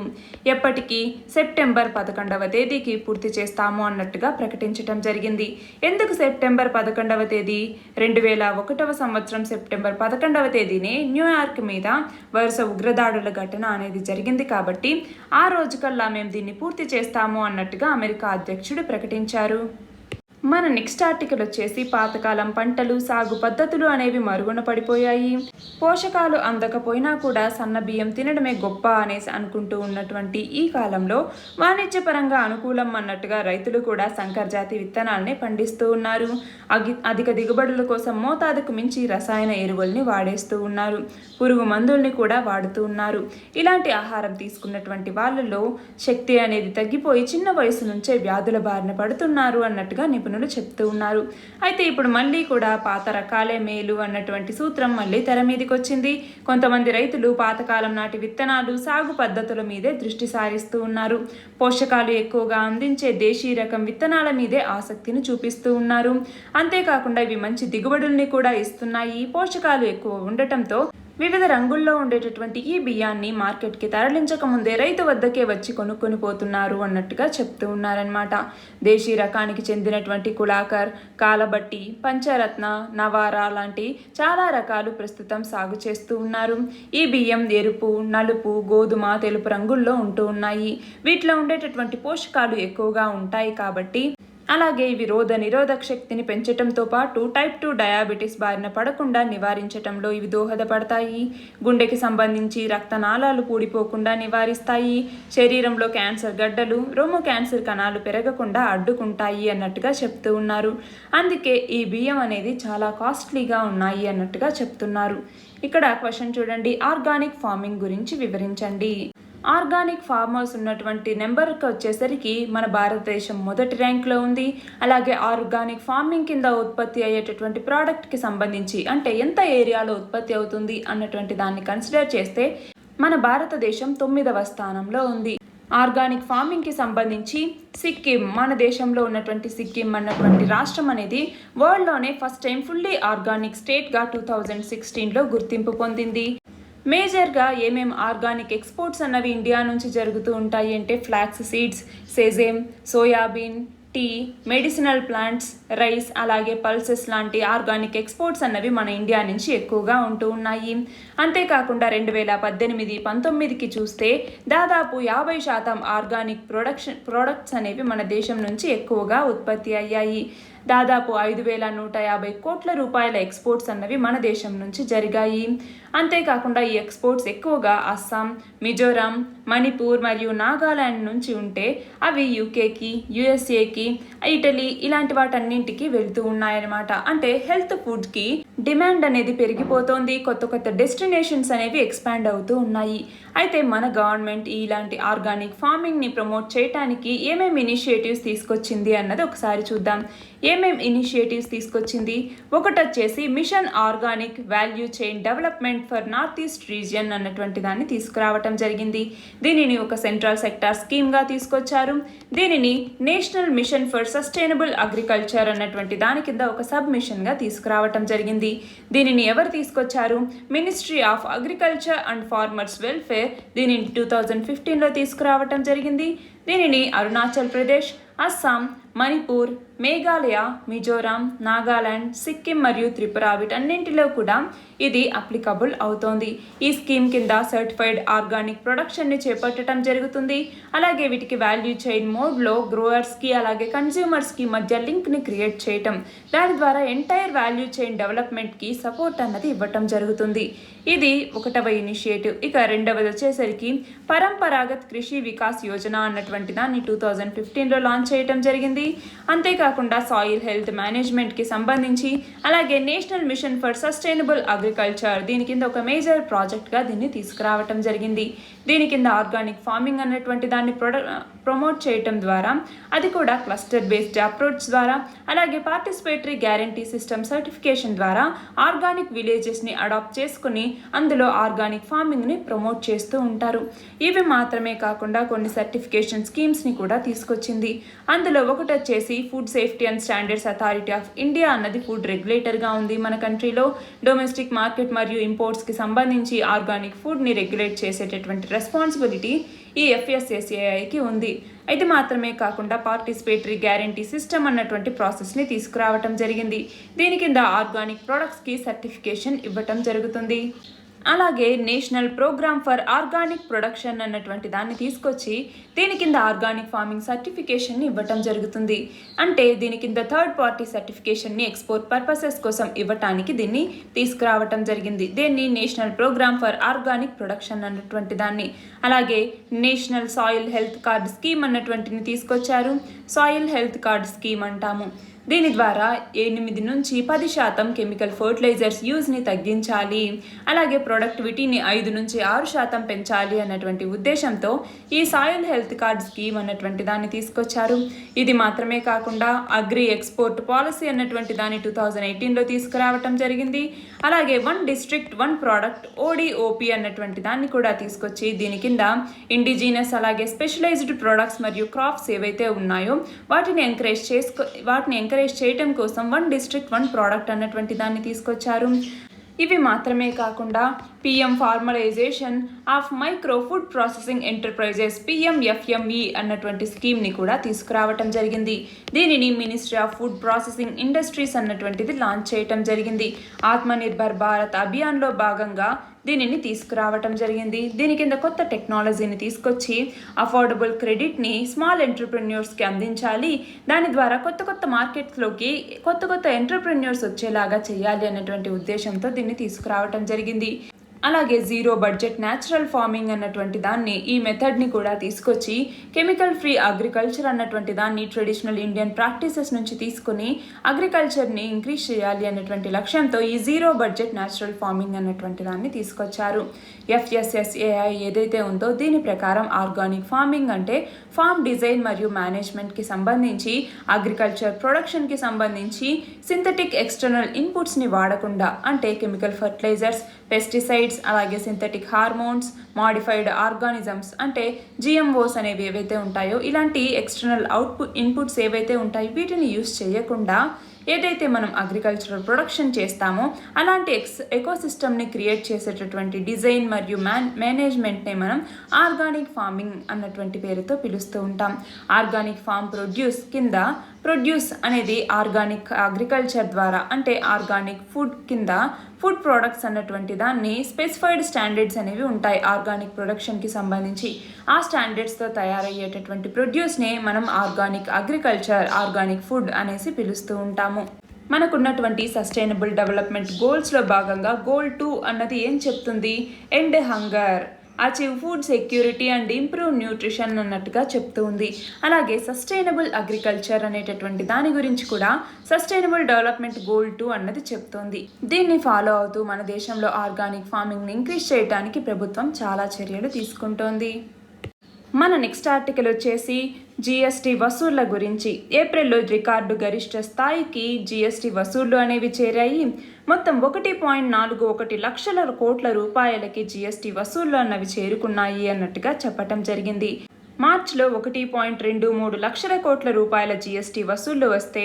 ఎప్పటికీ సెప్టెంబర్ 11వ తేదీకి పూర్తి చేస్తాము అన్నట్టుగా ప్రకటించడం జరిగింది. ఎందుకు సెప్టెంబర్ 11వ తేదీ? 2001వ సంవత్సరం సెప్టెంబర్ 11వ తేదీనే న్యూయార్క్ మీద వరుస ఉగ్రదాడుల ఘటన అనేది జరిగింది కాబట్టి ఆ రోజుకల్లా మేము దీన్ని పూర్తి చేస్తాము అన్నట్టుగా అమెరికా అధ్యక్షుడు ప్రకటించారు. మన నెక్స్ట్ ఆర్టికల్ వచ్చేసి పాతకాలం పంటలు సాగు పద్ధతులు అనేవి మరుగున పడిపోయాయి. పోషకాలు అందకపోయినా కూడా సన్న బియ్యం తినడమే గొప్ప అనేసి అనుకుంటూ ఉన్నటువంటి ఈ కాలంలో వాణిజ్యపరంగా అనుకూలం అన్నట్టుగా రైతులు కూడా సంకర్ జాతి విత్తనాలనే పండిస్తూ ఉన్నారు. అధిక దిగుబడుల కోసం మోతాదుకు మించి రసాయన ఎరువుల్ని వాడేస్తూ ఉన్నారు. పురుగు మందుల్ని కూడా వాడుతూ ఉన్నారు. ఇలాంటి ఆహారం తీసుకున్నటువంటి వాళ్ళలో శక్తి అనేది తగ్గిపోయి చిన్న వయసు నుంచే వ్యాధుల బారిన పడుతున్నారు అన్నట్టుగా నిపుణులు చెప్తూ ఉన్నారు. అయితే ఇప్పుడు మళ్ళీ కూడా పాత రకాలే మేలు అన్నటువంటి సూత్రం మళ్ళీ తెర మీదకి వచ్చింది. కొంతమంది రైతులు పాతకాలం నాటి విత్తనాలు సాగు పద్ధతుల మీదే దృష్టి సారిస్తూ ఉన్నారు. పోషకాలు ఎక్కువగా అందించే దేశీ రకం విత్తనాల మీదే ఆసక్తిని చూపిస్తూ ఉన్నారు. అంతేకాకుండా ఇవి మంచి దిగుబడుల్ని కూడా ఇస్తున్నాయి. పోషకాలు ఎక్కువ ఉండటంతో వివిధ రంగుల్లో ఉండేటటువంటి ఈ బియ్యాన్ని మార్కెట్కి తరలించక ముందే రైతు వద్దకే వచ్చి కొనుక్కొని పోతున్నారు అన్నట్టుగా చెప్తూ ఉన్నారనమాట. దేశీ రకానికి చెందినటువంటి కులాకర్, కాలబట్టి, పంచరత్న, నవారా లాంటి చాలా రకాలు ప్రస్తుతం సాగు చేస్తూ ఉన్నారు. ఈ బియ్యం ఎరుపు, నలుపు, గోధుమ, తెలుపు రంగుల్లో ఉంటూ ఉన్నాయి. వీటిలో ఉండేటటువంటి పోషకాలు ఎక్కువగా ఉంటాయి కాబట్టి అలాగే ఇవి నిరోధక శక్తిని పెంచడంతో పాటు టైప్ 2 డయాబెటీస్ బారిన పడకుండా నివారించడంలో ఇవి దోహదపడతాయి. గుండెకి సంబంధించి రక్తనాళాలు పూడిపోకుండా నివారిస్తాయి. శరీరంలో క్యాన్సర్ గడ్డలు, రొమ్ము క్యాన్సర్ కణాలు పెరగకుండా అడ్డుకుంటాయి అన్నట్టుగా చెప్తూ ఉన్నారు. అందుకే ఈ బియ్యం అనేది చాలా కాస్ట్లీగా ఉన్నాయి అన్నట్టుగా చెప్తున్నారు. ఇక్కడ క్వశ్చన్ చూడండి. ఆర్గానిక్ ఫార్మింగ్ గురించి వివరించండి. ఆర్గానిక్ ఫార్మర్స్ ఉన్నటువంటి నెంబర్కి వచ్చేసరికి మన భారతదేశం మొదటి ర్యాంక్లో ఉంది. అలాగే ఆర్గానిక్ ఫార్మింగ్ కింద ఉత్పత్తి అయ్యేటటువంటి ప్రోడక్ట్కి సంబంధించి అంటే ఎంత ఏరియాలో ఉత్పత్తి అవుతుంది అన్నటువంటి దాన్ని కన్సిడర్ చేస్తే మన భారతదేశం 9వ స్థానంలో ఉంది. ఆర్గానిక్ ఫార్మింగ్కి సంబంధించి సిక్కిం, మన దేశంలో ఉన్నటువంటి సిక్కిం అన్నటువంటి రాష్ట్రం అనేది వరల్డ్లోనే ఫస్ట్ టైం ఫుల్లీ ఆర్గానిక్ స్టేట్గా 2016లో గుర్తింపు పొందింది. మేజర్గా ఏమేం ఆర్గానిక్ ఎక్స్పోర్ట్స్ అన్నవి ఇండియా నుంచి జరుగుతూ ఉంటాయి అంటే flax seeds, sesame, soybean, tea, medicinal plants, rice, అలాగే పల్సెస్ లాంటి ఆర్గానిక్ ఎక్స్పోర్ట్స్ అన్నవి మన ఇండియా నుంచి ఎక్కువగా ఉంటూ ఉన్నాయి. అంతేకాకుండా 2018-19కి చూస్తే దాదాపు 50% ఆర్గానిక్ ప్రొడక్ట్స్ అనేవి మన దేశం నుంచి ఎక్కువగా ఉత్పత్తి అయ్యాయి. దాదాపు 5,150 కోట్ల రూపాయల ఎక్స్పోర్ట్స్ అన్నవి మన దేశం నుంచి జరిగాయి. అంతేకాకుండా ఈ ఎక్స్పోర్ట్స్ ఎక్కువగా అస్సాం, మిజోరాం, మణిపూర్ మరియు నాగాలాండ్ నుంచి ఉంటే అవి యూకేకి, యుఎస్ఏకి, ఇటలీ ఇలాంటి వాటన్నింటికి వెళ్తూ ఉన్నాయన్నమాట. అంటే హెల్త్ ఫుడ్కి డిమాండ్ అనేది పెరిగిపోతోంది. కొత్త కొత్త డెస్టినేషన్స్ అనేవి ఎక్స్పాండ్ అవుతూ ఉన్నాయి. అయితే మన గవర్నమెంట్ ఇలాంటి ఆర్గానిక్ ఫార్మింగ్ని ప్రమోట్ చేయడానికి ఏమేమి ఇనిషియేటివ్స్ తీసుకొచ్చింది అన్నది ఒకసారి చూద్దాం. ఏమేమి ఇనిషియేటివ్స్ తీసుకొచ్చింది? ఒకటి వచ్చేసి mission organic value chain development for north east region అన్నటువంటి దాన్ని తీసుకురావటం జరిగింది. దీనిని ఒక సెంట్రల్ సెక్టార్ స్కీమ్గా తీసుకొచ్చారు. దీనిని national mission for sustainable agriculture అన్నటువంటి దాని కింద ఒక సబ్ మిషన్గా తీసుకురావటం జరిగింది. దీనిని ఎవరు తీసుకొచ్చారు? Ministry of agriculture and farmers welfare దీనిని 2015లో తీసుకురావటం జరిగింది. దీనిని అరుణాచల్ ప్రదేశ్, అస్సాం, మణిపూర్, మేఘాలయ, మిజోరాం, నాగాలాండ్, సిక్కిం మరియు త్రిపుర వీటన్నింటిలో కూడా ఇది అప్లికబుల్ అవుతోంది. ఈ స్కీమ్ కింద సర్టిఫైడ్ ఆర్గానిక్ ప్రొడక్షన్ని చేపట్టడం జరుగుతుంది. అలాగే వీటికి వాల్యూ చైన్ మోడ్లో గ్రోవర్స్కి అలాగే కన్జ్యూమర్స్కి మధ్య లింక్ని క్రియేట్ చేయటం, దాని ద్వారా ఎంటైర్ వాల్యూ చైన్ డెవలప్మెంట్కి సపోర్ట్ అన్నది ఇవ్వటం జరుగుతుంది. ఇది 1వ ఇనిషియేటివ్. ఇక 2వది వచ్చేసరికి పరంపరాగత్ కృషి వికాస్ యోజన అన్నటువంటి దాన్ని 2015లో లాంచ్ చేయడం జరిగింది. అంతేకాకుండా సాయిల్ హెల్త్ మేనేజ్మెంట్కి సంబంధించి అలాగే national mission for sustainable agriculture దీని కింద ఒక మేజర్ ప్రాజెక్ట్గా దీన్ని తీసుకురావటం జరిగింది. దీని కింద ఆర్గానిక్ ఫార్మింగ్ అన్నటువంటి దాన్ని ప్రమోట్ చేయటం ద్వారా, అది కూడా క్లస్టర్ బేస్డ్ అప్రోచ్ ద్వారా, అలాగే పార్టిసిపేటరీ గ్యారంటీ సిస్టమ్ సర్టిఫికేషన్ ద్వారా ఆర్గానిక్ విలేజెస్ని అడాప్ట్ చేసుకుని అందులో ఆర్గానిక్ ఫార్మింగ్ని ప్రమోట్ చేస్తూ ఉంటారు. ఇవి మాత్రమే కాకుండా కొన్ని సర్టిఫికేషన్ స్కీమ్స్ని కూడా తీసుకొచ్చింది. అందులో ఒకటి వచ్చేసి food safety and standards authority of India అన్నది ఫుడ్ రెగ్యులేటర్గా ఉంది మన కంట్రీలో. డొమెస్టిక్ మార్కెట్ మరియు ఇంపోర్ట్స్కి సంబంధించి ఆర్గానిక్ ఫుడ్ని రెగ్యులేట్ చేసేటటువంటి రెస్పాన్సిబిలిటీ ఈ FSSAIకి ఉంది. ఇది మాత్రమే కాకుండా పార్టిసిపేటరీ గ్యారంటీ సిస్టమ్ అన్నటువంటి ప్రాసెస్ని తీసుకురావటం జరిగింది. దీని కింద ఆర్గానిక్ ప్రొడక్ట్స్కి సర్టిఫికేషన్ ఇవ్వటం జరుగుతుంది. అలాగే national programme for organic production అన్నటువంటి దాన్ని తీసుకొచ్చి దీని కింద ఆర్గానిక్ ఫార్మింగ్ సర్టిఫికేషన్ని ఇవ్వటం జరుగుతుంది. అంటే దీని కింద థర్డ్ పార్టీ సర్టిఫికేషన్ని ఎక్స్పోర్ట్ పర్పసెస్ కోసం ఇవ్వటానికి దీన్ని తీసుకురావటం జరిగింది. దీన్ని national programme for organic production అన్నటువంటి దాన్ని. అలాగే national soil health card scheme అన్నటువంటిని తీసుకొచ్చారు. సాయిల్ హెల్త్ కార్డ్ స్కీమ్ అంటాము. దీని ద్వారా 8 నుంచి 10% కెమికల్ ఫర్టిలైజర్స్ యూజ్ని తగ్గించాలి, అలాగే ప్రొడక్టివిటీని 5 నుంచి 6% పెంచాలి అన్నటువంటి ఉద్దేశంతో ఈ సాయిల్ హెల్త్ కార్డ్ స్కీమ్ అన్నటువంటి దాన్ని తీసుకొచ్చారు. ఇది మాత్రమే కాకుండా అగ్రి ఎక్స్పోర్ట్ పాలసీ అన్నటువంటి దాన్ని 2018లో తీసుకురావటం జరిగింది. అలాగే 1 డిస్ట్రిక్ట్ 1 ప్రోడక్ట్ ODOP అన్నటువంటి దాన్ని కూడా తీసుకొచ్చి దీని కింద ఇండిజినస్ అలాగే స్పెషలైజ్డ్ ప్రొడక్ట్స్ మరియు క్రాప్స్ ఏవైతే ఉన్నాయో వాటిని ఎంకరేజ్ చేయటం కోసం 1 డిస్ట్రిక్ట్ 1 ప్రోడక్ట్ అన్నటువంటి దాన్ని తీసుకొచ్చారు. ఇవి మాత్రమే కాకుండా PM formalisation of micro food processing enterprises PMFME అన్నటువంటి స్కీమ్ని కూడా తీసుకురావటం జరిగింది. దీనిని ministry of food processing industries అన్నటువంటిది లాంచ్ చేయటం జరిగింది. ఆత్మనిర్భర్ భారత్ అభియాన్లో భాగంగా దీనిని తీసుకురావటం జరిగింది. దీని కింద కొత్త టెక్నాలజీని తీసుకొచ్చి అఫోర్డబుల్ క్రెడిట్ని స్మాల్ ఎంటర్ప్రెన్యూర్స్కి అందించాలి, దాని ద్వారా కొత్త మార్కెట్స్లోకి కొత్త ఎంటర్ప్రెన్యూర్స్ వచ్చేలాగా చేయాలి అన్నటువంటి ఉద్దేశంతో దీన్ని తీసుకురావటం జరిగింది. అలాగే జీరో బడ్జెట్ న్యాచురల్ ఫార్మింగ్ అన్నటువంటి దాన్ని, ఈ మెథడ్ని కూడా తీసుకొచ్చి కెమికల్ ఫ్రీ అగ్రికల్చర్ అన్నటువంటి దాన్ని ట్రెడిషనల్ ఇండియన్ ప్రాక్టీసెస్ నుంచి తీసుకుని అగ్రికల్చర్ని ఇంక్రీజ్ చేయాలి అన్నటువంటి లక్ష్యంతో ఈ జీరో బడ్జెట్ న్యాచురల్ ఫార్మింగ్ అన్నటువంటి దాన్ని తీసుకొచ్చారు. FSSAI ఏదైతే ఉందో దీని ప్రకారం ఆర్గానిక్ ఫార్మింగ్ అంటే ఫార్మ్ డిజైన్ మరియు మేనేజ్మెంట్కి సంబంధించి, అగ్రికల్చర్ ప్రొడక్షన్కి సంబంధించి సింథటిక్ ఎక్స్టర్నల్ ఇన్పుట్స్ని వాడకుండా, అంటే కెమికల్ ఫర్టిలైజర్స్, పెస్టిసైడ్స్, అలాగే సింథటిక్ హార్మోన్స్, మాడిఫైడ్ ఆర్గానిజమ్స్ అంటే GMOs అనేవి ఏవైతే ఉంటాయో ఇలాంటి ఎక్స్టర్నల్ ఇన్పుట్స్ ఏవైతే ఉంటాయో వీటిని యూస్ చేయకుండా ఏదైతే మనం అగ్రికల్చరల్ ప్రొడక్షన్ చేస్తామో అలాంటి ఎకోసిస్టమ్ని క్రియేట్ చేసేటటువంటి డిజైన్ మరియు మేనేజ్మెంట్ని మనం ఆర్గానిక్ ఫార్మింగ్ అన్నటువంటి పేరుతో పిలుస్తూ ఉంటాం. ఆర్గానిక్ ఫార్మ్ ప్రొడ్యూస్ కింద ప్రొడ్యూస్ అనేది ఆర్గానిక్ అగ్రికల్చర్ ద్వారా, అంటే ఆర్గానిక్ ఫుడ్ కింద ఫుడ్ ప్రోడక్ట్స్ అన్నటువంటి దాన్ని స్పెసిఫైడ్ స్టాండర్డ్స్ అనేవి ఉంటాయి ఆర్గానిక్ ప్రొడక్షన్కి సంబంధించి. ఆ స్టాండర్డ్స్తో తయారయ్యేటటువంటి ప్రొడ్యూస్నే మనం ఆర్గానిక్ అగ్రికల్చర్, ఆర్గానిక్ ఫుడ్ అనేసి పిలుస్తూ ఉంటాము. మనకున్నటువంటి సస్టైనబుల్ డెవలప్మెంట్ గోల్స్లో భాగంగా గోల్ 2 అన్నది ఏం చెప్తుంది? End hunger, achieve food security and improve nutrition అన్నట్టుగా చెప్తూ ఉంది. అలాగే సస్టైనబుల్ అగ్రికల్చర్ అనేటటువంటి దాని గురించి కూడా సస్టైనబుల్ డెవలప్మెంట్ గోల్ 2 అన్నది చెప్తోంది. దీన్ని ఫాలో అవుతూ మన దేశంలో ఆర్గానిక్ ఫార్మింగ్ని ఇంక్రీజ్ చేయడానికి ప్రభుత్వం చాలా చర్యలు తీసుకుంటోంది. మన నెక్స్ట్ ఆర్టికల్ వచ్చేసి GST వసూళ్ల గురించి. ఏప్రిల్లో రికార్డు గరిష్ట స్థాయికి GST వసూళ్లు అనేవి చేరాయి. మొత్తం 1.41 లక్షల కోట్ల రూపాయలకి GST వసూళ్లు అన్నవి చేరుకున్నాయి అన్నట్టుగా చెప్పటం జరిగింది. మార్చిలో 1.23 లక్షల కోట్ల రూపాయల జీఎస్టీ వసూళ్లు వస్తే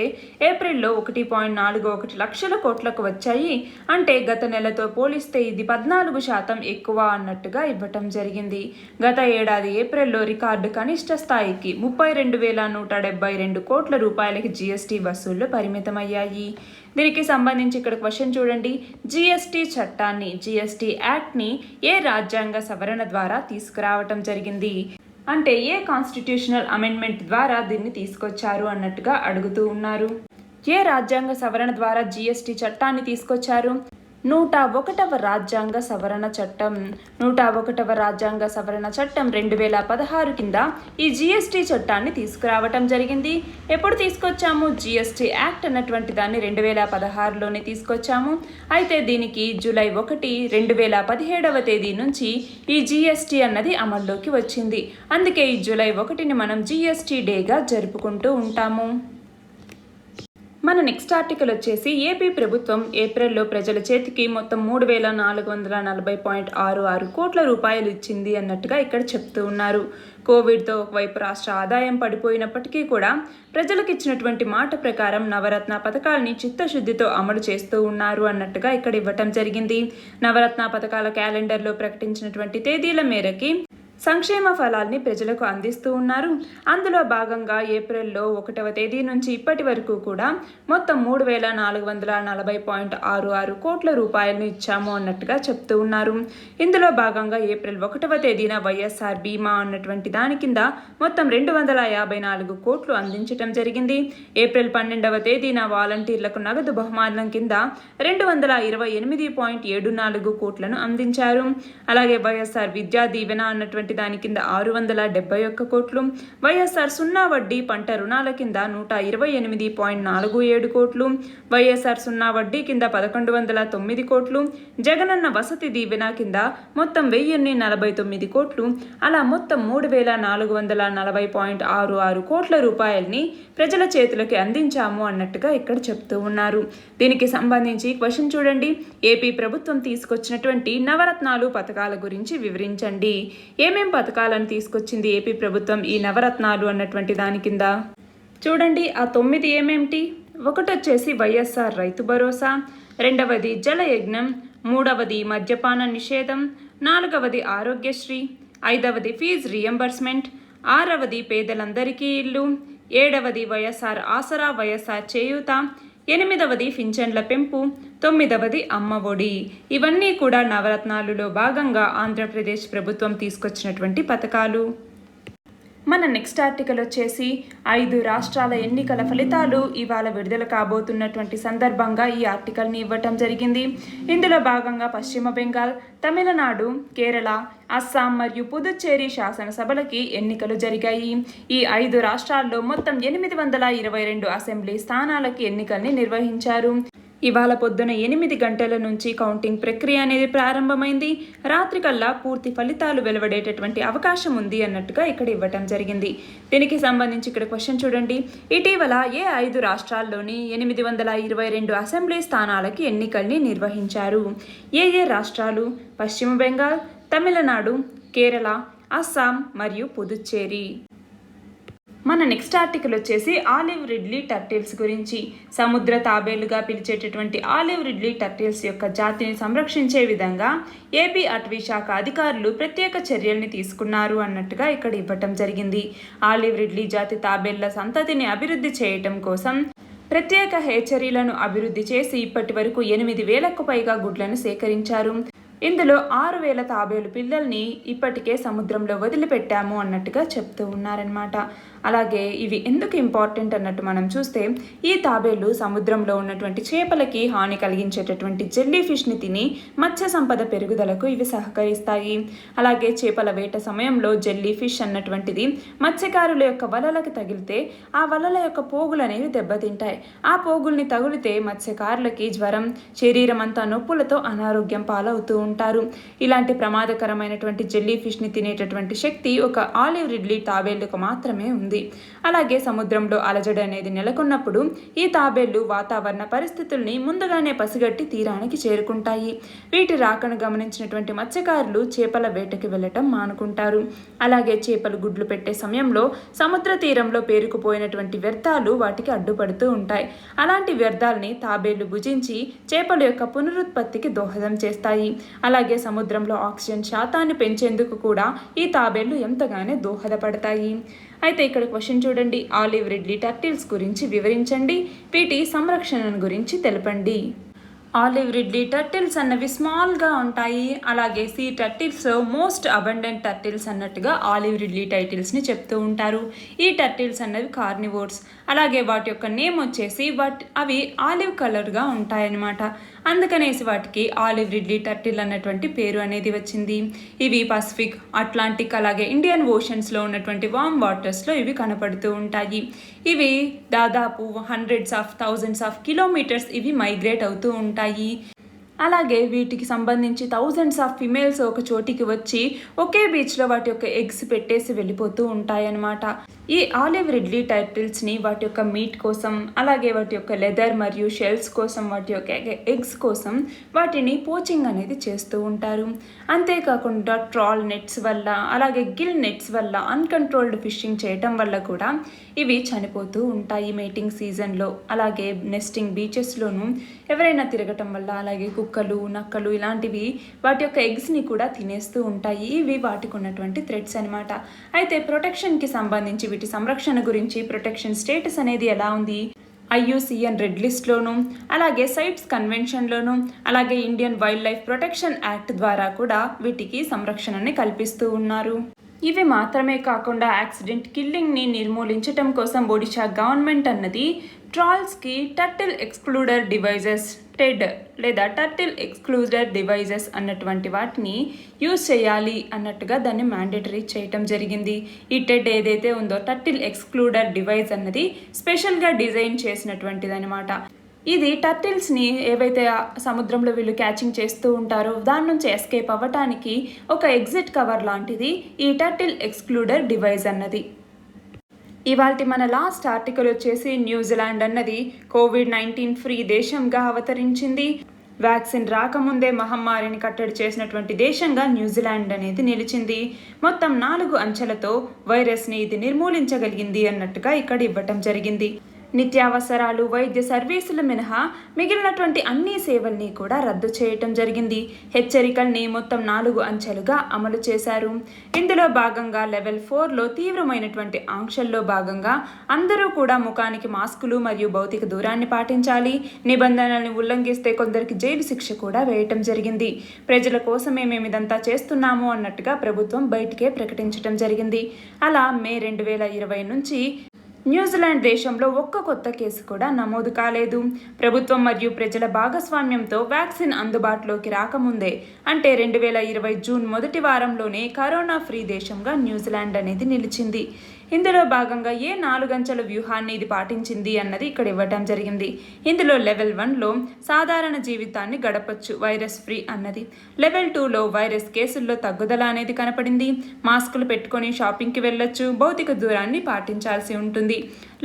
ఏప్రిల్లో 1.41 లక్షల కోట్లకు వచ్చాయి. అంటే గత నెలతో పోలిస్తే ఇది 14% ఎక్కువ అన్నట్టుగా ఇవ్వటం జరిగింది. గత ఏడాది ఏప్రిల్లో రికార్డు కనిష్ట స్థాయికి 32,172 కోట్ల రూపాయలకి జీఎస్టీ వసూళ్లు పరిమితమయ్యాయి. దీనికి సంబంధించి ఇక్కడ క్వశ్చన్ చూడండి. జీఎస్టీ చట్టాన్ని, జీఎస్టీ యాక్ట్ని ఏ రాజ్యాంగ సవరణ ద్వారా తీసుకురావటం జరిగింది? అంటే ఏ కాన్స్టిట్యూషనల్ అమెండ్మెంట్ ద్వారా దీన్ని తీసుకొచ్చారు అన్నట్టుగా అడుగుతూ ఉన్నారు. ఏ రాజ్యాంగ సవరణ ద్వారా జీఎస్టీ చట్టాన్ని తీసుకొచ్చారు? 101వ రాజ్యాంగ సవరణ చట్టం. 101వ రాజ్యాంగ సవరణ చట్టం 2016 కింద ఈ జీఎస్టీ చట్టాన్ని తీసుకురావటం జరిగింది. ఎప్పుడు తీసుకొచ్చాము? జీఎస్టీ యాక్ట్ అన్నటువంటి దాన్ని 2016లోనే తీసుకొచ్చాము. అయితే దీనికి జూలై 1, 2017వ తేదీ నుంచి ఈ జీఎస్టీ అన్నది అమల్లోకి వచ్చింది. అందుకే ఈ జూలై 1ని మనం జీఎస్టీ డేగా జరుపుకుంటూ ఉంటాము. మన నెక్స్ట్ ఆర్టికల్ వచ్చేసి ఏపీ ప్రభుత్వం ఏప్రిల్లో ప్రజల చేతికి మొత్తం 3,440.66 కోట్ల రూపాయలు ఇచ్చింది అన్నట్టుగా ఇక్కడ చెప్తూ ఉన్నారు. కోవిడ్తో ఒకవైపు రాష్ట్ర ఆదాయం పడిపోయినప్పటికీ కూడా ప్రజలకు ఇచ్చినటువంటి మాట ప్రకారం నవరత్న పథకాలని చిత్తశుద్ధితో అమలు చేస్తూ ఉన్నారు అన్నట్టుగా ఇక్కడ ఇవ్వటం జరిగింది. నవరత్న పథకాల క్యాలెండర్లో ప్రకటించినటువంటి తేదీల మేరకి సంక్షేమ ఫలాల్ని ప్రజలకు అందిస్తూ ఉన్నారు. అందులో భాగంగా ఏప్రిల్లో 1వ తేదీ నుంచి ఇప్పటి వరకు కూడా మొత్తం 3,440.66 కోట్ల రూపాయలను ఇచ్చాము అన్నట్టుగా చెప్తూ ఉన్నారు. ఇందులో భాగంగా ఏప్రిల్ 1వ తేదీన వైఎస్ఆర్ బీమా అన్నటువంటి దాని కింద మొత్తం 254 కోట్లు అందించటం జరిగింది. ఏప్రిల్ 12వ తేదీన వాలంటీర్లకు నగదు బహుమానం కింద 228.74 కోట్లను అందించారు. అలాగే వైఎస్ఆర్ విద్యా దీవెన అన్నటువంటి దాని కింద 671 కోట్లు, వైఎస్ఆర్ సున్నా వడ్డీ పంట రుణాల కింద 128.47 కోట్లు, వైఎస్ఆర్ సున్నా వడ్డీ కింద 1,109 కోట్లు, జగనన్న వసతి దీవెన కింద మొత్తం 1,049 కోట్లు, అలా మొత్తం 3,440.66 కోట్ల రూపాయల్ని ప్రజల చేతులకి అందించాము అన్నట్టుగా ఇక్కడ చెప్తూ ఉన్నారు. దీనికి సంబంధించి క్వశ్చన్ చూడండి. ఏపీ ప్రభుత్వం తీసుకొచ్చినటువంటి నవరత్నాలు పథకాల గురించి వివరించండి. ఏమేం పథకాలను తీసుకొచ్చింది ఏపీ ప్రభుత్వం ఈ నవరత్నాలు అన్నటువంటి దాని కింద? చూడండి, ఆ 9 ఏమేమిటి? ఒకటి వచ్చేసి వైఎస్ఆర్ రైతు భరోసా, రెండవది జలయజ్ఞం, మూడవది మద్యపాన నిషేధం, నాలుగవది ఆరోగ్యశ్రీ, ఐదవది ఫీజు రియంబర్స్మెంట్, ఆరవది పేదలందరికీ ఇల్లు, ఏడవది వైఎస్ఆర్ ఆసరా, వైఎస్ఆర్ చేయూత, ఎనిమిదవది పింఛన్ల పెంపు, తొమ్మిదవది అమ్మ ఒడి. ఇవన్నీ కూడా నవరత్నాలులో భాగంగా ఆంధ్రప్రదేశ్ ప్రభుత్వం తీసుకొచ్చినటువంటి పథకాలు. మన నెక్స్ట్ ఆర్టికల్ వచ్చేసి 5 రాష్ట్రాల ఎన్నికల ఫలితాలు ఇవాళ విడుదల కాబోతున్నటువంటి సందర్భంగా ఈ ఆర్టికల్ని ఇవ్వటం జరిగింది. ఇందులో భాగంగా పశ్చిమ బెంగాల్, తమిళనాడు, కేరళ, అస్సాం మరియు పుదుచ్చేరి శాసనసభలకి ఎన్నికలు జరిగాయి. ఈ 5 రాష్ట్రాల్లో మొత్తం 822 అసెంబ్లీ స్థానాలకి ఎన్నికల్ని నిర్వహించారు. ఇవాళ పొద్దున 8 గంటల నుంచి కౌంటింగ్ ప్రక్రియ అనేది ప్రారంభమైంది. రాత్రి కల్లా పూర్తి ఫలితాలు వెలువడేటటువంటి అవకాశం ఉంది అన్నట్టుగా ఇక్కడ ఇవ్వటం జరిగింది. దీనికి సంబంధించి ఇక్కడ క్వశ్చన్ చూడండి. ఇటీవల ఏ 5 రాష్ట్రాల్లోని 822 అసెంబ్లీ స్థానాలకి ఎన్నికల్ని నిర్వహించారు? ఏ రాష్ట్రాలు? పశ్చిమ బెంగాల్, తమిళనాడు, కేరళ, అస్సాం మరియు పుదుచ్చేరి. మన నెక్స్ట్ ఆర్టికల్ వచ్చేసి ఆలివ్ రిడ్లీ టర్టిల్స్ గురించి. సముద్ర తాబేలుగా పిలిచేటటువంటి ఆలివ్ రిడ్లీ టర్టిల్స్ యొక్క జాతిని సంరక్షించే విధంగా ఏపీ అటవీ శాఖ అధికారులు ప్రత్యేక చర్యల్ని తీసుకున్నారు అన్నట్టుగా ఇక్కడ ఇవ్వటం జరిగింది. ఆలివ్ రిడ్లీ జాతి తాబేళ్ల సంతతిని అభివృద్ధి చేయటం కోసం ప్రత్యేక హేచరీలను అభివృద్ధి చేసి ఇప్పటి వరకు 8,000కు పైగా గుడ్లను సేకరించారు. ఇందులో 6,000 తాబేలు పిల్లల్ని ఇప్పటికే సముద్రంలో వదిలిపెట్టాము అన్నట్టుగా చెప్తూ ఉన్నారనమాట. అలాగే ఇవి ఎందుకు ఇంపార్టెంట్ అన్నట్టు మనం చూస్తే, ఈ తాబేళ్లు సముద్రంలో ఉన్నటువంటి చేపలకి హాని కలిగించేటటువంటి జెల్లీ ఫిష్ని తిని మత్స్య సంపద పెరుగుదలకు ఇవి సహకరిస్తాయి. అలాగే చేపల వేట సమయంలో జెల్లీ ఫిష్ అన్నటువంటిది మత్స్యకారుల యొక్క వలలకు తగిలితే ఆ వలల యొక్క పోగులు అనేవి దెబ్బతింటాయి. ఆ పోగుల్ని తగిలితే మత్స్యకారులకి జ్వరం, శరీరం అంతా నొప్పులతో అనారోగ్యం పాలవుతూ ఉంటారు. ఇలాంటి ప్రమాదకరమైనటువంటి జెల్లీ ఫిష్ని తినేటటువంటి శక్తి ఒక ఆలివ్ రిడ్లీ తాబేళ్లకు మాత్రమే ఉంది. ఉంటుంది. అలాగే సముద్రంలో అలజడి అనేది నెలకొన్నప్పుడు ఈ తాబేళ్లు వాతావరణ పరిస్థితుల్ని ముందుగానే పసిగట్టి తీరానికి చేరుకుంటాయి. వీటి రాకను గమనించినటువంటి మత్స్యకారులు చేపల వేటకి వెళ్ళటం మానుకుంటారు. అలాగే చేపలు గుడ్లు పెట్టే సమయంలో సముద్ర తీరంలో పేరుకుపోయినటువంటి వ్యర్థాలు వాటికి అడ్డుపడుతూ ఉంటాయి. అలాంటి వ్యర్థాలని తాబేళ్లు భుజించి చేపల యొక్క పునరుత్పత్తికి దోహదం చేస్తాయి. అలాగే సముద్రంలో ఆక్సిజన్ శాతాన్ని పెంచేందుకు కూడా ఈ తాబేళ్లు ఎంతగానో దోహదపడతాయి. అయితే ఇక్కడ క్వశ్చన్ చూడండి, ఆలివ్ రిడ్లీ టర్టిల్స్ గురించి వివరించండి, వీటి సంరక్షణ గురించి తెలపండి. ఆలివ్ రిడ్లీ టర్టిల్స్ అన్నవి స్మాల్గా ఉంటాయి. అలాగే sea turtles most abundant turtles అన్నట్టుగా ఆలివ్ రిడ్లీ టర్టిల్స్ని చెప్తూ ఉంటారు. ఈ టర్టిల్స్ అన్నవి కార్నివోర్స్. అలాగే వాటి యొక్క నేమ్ వచ్చేసి అవి ఆలివ్ కలర్గా ఉంటాయన్నమాట. అందుకనేసి వాటికి ఆలివ్ రిడ్లీ టర్టిల్ అన్నటువంటి పేరు అనేది వచ్చింది. ఇవి పసిఫిక్, అట్లాంటిక్ అలాగే ఇండియన్ ఓషన్స్లో ఉన్నటువంటి వామ్ వాటర్స్లో ఇవి కనపడుతూ ఉంటాయి. ఇవి దాదాపు hundreds of thousands of kilometres ఇవి మైగ్రేట్ అవుతూ ఉంటాయి. అలాగే వీటికి సంబంధించి థౌజండ్స్ ఆఫ్ ఫిమేల్స్ ఒక చోటికి వచ్చి ఒకే బీచ్లో వాటి యొక్క ఎగ్స్ పెట్టేసి వెళ్ళిపోతూ ఉంటాయన్నమాట. ఈ ఆలివ్ రిడ్లీ టర్టిల్స్ని వాటి యొక్క మీట్ కోసం, అలాగే వాటి యొక్క లెదర్ మరియు షెల్స్ కోసం, వాటి యొక్క ఎగ్స్ కోసం వాటిని పోచింగ్ అనేది చేస్తూ ఉంటారు. అంతేకాకుండా ట్రాల్ నెట్స్ వల్ల, అలాగే గిల్ నెట్స్ వల్ల అన్కంట్రోల్డ్ ఫిషింగ్ చేయటం వల్ల కూడా ఇవి చనిపోతూ ఉంటాయి మేటింగ్ సీజన్లో. అలాగే నెస్టింగ్ బీచెస్లోనూ ఎవరైనా తిరగటం వల్ల, అలాగే కుక్కలు, నక్కలు ఇలాంటివి వాటి యొక్క ఎగ్స్ని కూడా తినేస్తూ ఉంటాయి. ఇవి వాటికి ఉన్నటువంటి థ్రెట్స్ అనమాట. అయితే ప్రొటెక్షన్కి సంబంధించి వీటి సంరక్షణ గురించి ప్రొటెక్షన్ స్టేటస్ అనేది ఎలా ఉంది? IUCN రెడ్ లిస్ట్లోను, అలాగే సైట్స్ కన్వెన్షన్లోను, అలాగే Indian wild life protection act ద్వారా కూడా వీటికి సంరక్షణని కల్పిస్తూ ఉన్నారు. ఇవి మాత్రమే కాకుండా యాక్సిడెంట్ కిల్లింగ్ని నిర్మూలించటం కోసం ఒడిషా గవర్నమెంట్ అన్నది ట్రాల్స్కి టర్టిల్ ఎక్స్క్లూడర్ డివైజెస్, టెడ్ లేదా టర్టిల్ ఎక్స్క్లూడర్ డివైజెస్ అన్నటువంటి వాటిని యూజ్ చేయాలి అన్నట్టుగా దాన్ని మ్యాండేటరీ చేయటం జరిగింది. ఈ టెడ్ ఏదైతే ఉందో టర్టిల్ ఎక్స్క్లూడర్ డివైస్ అన్నది స్పెషల్గా డిజైన్ చేసినటువంటిది అనమాట. ఇది టర్టిల్స్ని ఏవైతే సముద్రంలో వీళ్ళు క్యాచింగ్ చేస్తూ ఉంటారో దాని నుంచి ఎస్కేప్ అవ్వటానికి ఒక ఎగ్జిట్ కవర్ లాంటిది ఈ టర్టిల్ ఎక్స్క్లూడర్ డివైస్ అన్నది. ఇవాల్టి మన లాస్ట్ ఆర్టికల్ వచ్చేసి న్యూజిలాండ్ అన్నది COVID-19 ఫ్రీ దేశంగా అవతరించింది. వ్యాక్సిన్ రాకముందే మహమ్మారిని కట్టడి చేసినటువంటి దేశంగా న్యూజిలాండ్ అనేది నిలిచింది. మొత్తం 4 అంచెలతో వైరస్ని ఇది నిర్మూలించగలిగింది అన్నట్టుగా ఇక్కడ ఇవ్వటం జరిగింది. నిత్యావసరాలు, వైద్య సర్వీసులు మినహా మిగిలినటువంటి అన్ని సేవల్ని కూడా రద్దు చేయటం జరిగింది. హెచ్చరికల్ని మొత్తం 4 అంచెలుగా అమలు చేశారు. ఇందులో భాగంగా లెవెల్ 4లో తీవ్రమైనటువంటి ఆంక్షల్లో భాగంగా అందరూ కూడా ముఖానికి మాస్కులు మరియు భౌతిక దూరాన్ని పాటించాలి. నిబంధనలను ఉల్లంఘిస్తే కొందరికి జైలు శిక్ష కూడా వేయటం జరిగింది. ప్రజల కోసమే మేము ఇదంతా చేస్తున్నాము అన్నట్టుగా ప్రభుత్వం బయటికే ప్రకటించడం జరిగింది. అలా మే 2020 నుంచి న్యూజిలాండ్ దేశంలో ఒక్క కొత్త కేసు కూడా నమోదు కాలేదు. ప్రభుత్వం మరియు ప్రజల భాగస్వామ్యంతో వ్యాక్సిన్ అందుబాటులోకి రాకముందే, అంటే 2020 జూన్ మొదటి వారంలోనే కరోనా ఫ్రీ దేశంగా న్యూజిలాండ్ అనేది నిలిచింది. ఇందులో భాగంగా ఏ 4 అంచెల వ్యూహాన్ని ఇది పాటించింది అన్నది ఇక్కడ ఇవ్వటం జరిగింది. ఇందులో లెవెల్ 1లో సాధారణ జీవితాన్ని గడపచ్చు, వైరస్ ఫ్రీ అన్నది. లెవెల్ 2లో వైరస్ కేసుల్లో తగ్గుదల అనేది కనపడింది. మాస్కులు పెట్టుకొని షాపింగ్కి వెళ్ళొచ్చు, భౌతిక దూరాన్ని పాటించాల్సి ఉంటుంది.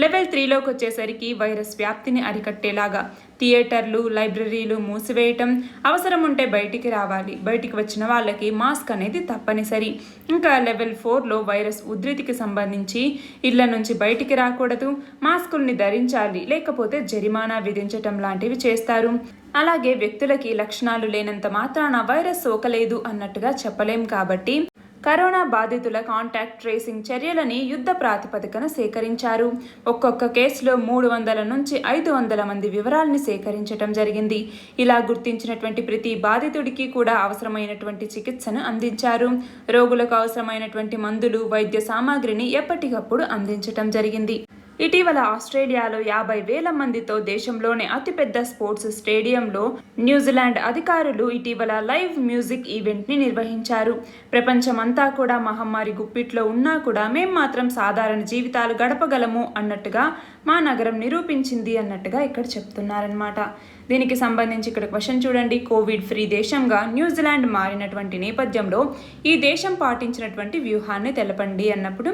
లెవెల్ 3లోకి వచ్చేసరికి వైరస్ వ్యాప్తిని అరికట్టేలాగా థియేటర్లు, లైబ్రరీలు మూసివేయటం, అవసరం ఉంటే బయటికి రావాలి, బయటికి వచ్చిన వాళ్ళకి మాస్క్ అనేది తప్పనిసరి. ఇంకా లెవెల్ 4లో వైరస్ ఉధృతికి సంబంధించి ఇళ్ల నుంచి బయటికి రాకూడదు, మాస్కుల్ని ధరించాలి, లేకపోతే జరిమానా విధించటం లాంటివి చేస్తారు. అలాగే వ్యక్తులకి లక్షణాలు లేనంత మాత్రాన వైరస్ సోకలేదు అన్నట్టుగా చెప్పలేం. కాబట్టి కరోనా బాధితుల కాంటాక్ట్ ట్రేసింగ్ చర్యలని యుద్ధ ప్రాతిపదికన సేకరించారు. ఒక్కొక్క కేసులో 300 నుంచి 500 మంది వివరాల్ని సేకరించడం జరిగింది. ఇలా గుర్తించినటువంటి ప్రతి బాధితుడికి కూడా అవసరమైనటువంటి చికిత్సను అందించారు. రోగులకు అవసరమైనటువంటి మందులు, వైద్య సామాగ్రిని ఎప్పటికప్పుడు అందించటం జరిగింది. ఇటీవల ఆస్ట్రేలియాలో 50,000 మందితో దేశంలోనే అతిపెద్ద స్పోర్ట్స్ స్టేడియంలో న్యూజిలాండ్ అధికారులు ఇటీవల లైవ్ మ్యూజిక్ ఈవెంట్ని నిర్వహించారు. ప్రపంచమంతా కూడా మహమ్మారి గుప్పిట్లో ఉన్నా కూడా మేం మాత్రం సాధారణ జీవితాలు గడపగలము అన్నట్టుగా మా నగరం నిరూపించింది అన్నట్టుగా ఇక్కడ చెప్తున్నారనమాట. దీనికి సంబంధించి ఇక్కడ క్వశ్చన్ చూడండి. కోవిడ్ ఫ్రీ దేశంగా న్యూజిలాండ్ మారినటువంటి నేపథ్యంలో ఈ దేశం పాటించినటువంటి వ్యూహాన్ని తెలపండి అన్నప్పుడు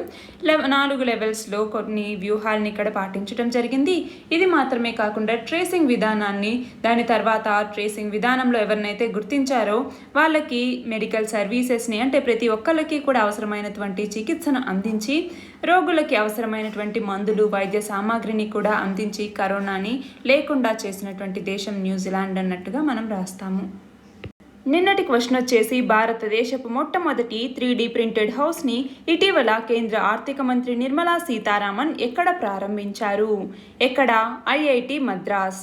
4 లెవెల్స్లో కొన్ని వ్యూహాలని ఇక్కడ పాటించడం జరిగింది. ఇది మాత్రమే కాకుండా ట్రేసింగ్ విధానాన్ని, దాని తర్వాత ట్రేసింగ్ విధానంలో ఎవరినైతే గుర్తించారో వాళ్ళకి మెడికల్ సర్వీసెస్ని, అంటే ప్రతి ఒక్కళ్ళకి కూడా అవసరమైనటువంటి చికిత్సను అందించి రోగులకి అవసరమైనటువంటి మందులు, వైద్య సామాగ్రిని కూడా అందించి కరోనాని లేకుండా చేసినటువంటి దేశం న్యూజిలాండ్ అన్నట్టుగా మనం రాస్తాము. నిన్నటి క్వశ్చన్ వచ్చేసి భారతదేశపు మొట్టమొదటి 3D ప్రింటెడ్ హౌస్ని ఇటీవల కేంద్ర ఆర్థిక మంత్రి నిర్మలా సీతారామన్ ఎక్కడ ప్రారంభించారు? ఎక్కడ? ఐఐటి మద్రాస్.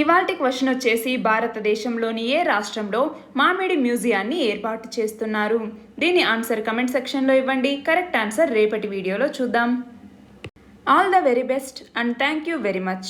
ఇవాల్టి క్వశ్చన్ వచ్చేసి భారతదేశంలోని ఏ రాష్ట్రంలో మామిడి మ్యూజియాన్ని ఏర్పాటు చేస్తున్నారు? దీని ఆన్సర్ కమెంట్ సెక్షన్లో ఇవ్వండి. కరెక్ట్ ఆన్సర్ రేపటి వీడియోలో చూద్దాం. All the very best and thank you very much.